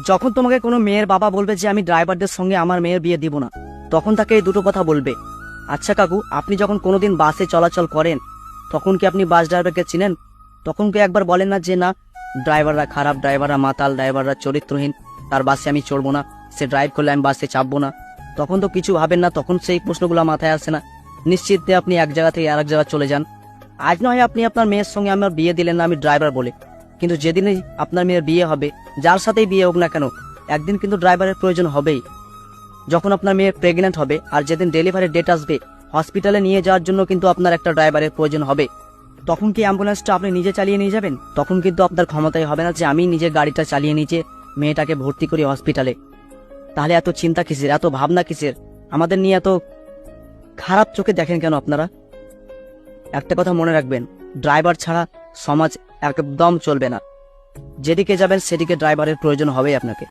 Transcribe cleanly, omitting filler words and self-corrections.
যখন তোমাকে কোনো মেয়ের বাবা বলবে যে আমি ড্রাইভারদের সঙ্গে আমার মেয়ের বিয়ে দিব না, তখন তাকে এই দুটো কথা বলবে। আচ্ছা কাকু, আপনি যখন কোনোদিন বাসে চলাচল করেন তখন কি আপনি বাস ড্রাইভারকে চিনেন? তখন কি একবার বলেন না যে না, ড্রাইভাররা খারাপ, ড্রাইভাররা মাতাল, ড্রাইভাররা চরিত্রহীন, তার বাসে আমি চড়বো না, সে ড্রাইভ করলে আমি বাসে চাপবো না? তখন তো কিছু ভাবেন না, তখন সেই প্রশ্নগুলো মাথায় আসে না। নিশ্চিন্তে আপনি এক জায়গা থেকে আরেক জায়গা চলে যান। আজ নয় আপনি আপনার মেয়ের সঙ্গে আমার বিয়ে দিলেন না আমি ড্রাইভার বলে, কিন্তু যেদিনই আপনার মেয়ের বিয়ে হবে, যার সাথেই বিয়ে হোক না কেন, একদিন কিন্তু ড্রাইভারের প্রয়োজন হবেই। যখন আপনার মেয়ে প্রেগনেন্ট হবে আর যেদিন ডেলিভারির ডেট আসবে, হসপিটালে নিয়ে যাওয়ার জন্য কিন্তু আপনার একটা ড্রাইভারের প্রয়োজন হবে। তখন কি অ্যাম্বুলেন্সটা আপনি নিজে চালিয়ে নিয়ে যাবেন? তখন কিন্তু আপনার ক্ষমতাই হবে না যে আমি নিজে গাড়িটা চালিয়ে নিয়ে মেয়েটাকে ভর্তি করি হসপিটালে। তাহলে এত চিন্তা কিসের, এত ভাবনা কিসের? আমাদের নিয়ে এত খারাপ চোখে দেখেন কেন আপনারা? একটা কথা মনে রাখবেন, ড্রাইভার ছাড়া সমাজ একদম চলবে না। যেদিকে যাবেন সেদিকে ড্রাইভারের প্রয়োজন হবেই আপনাকে।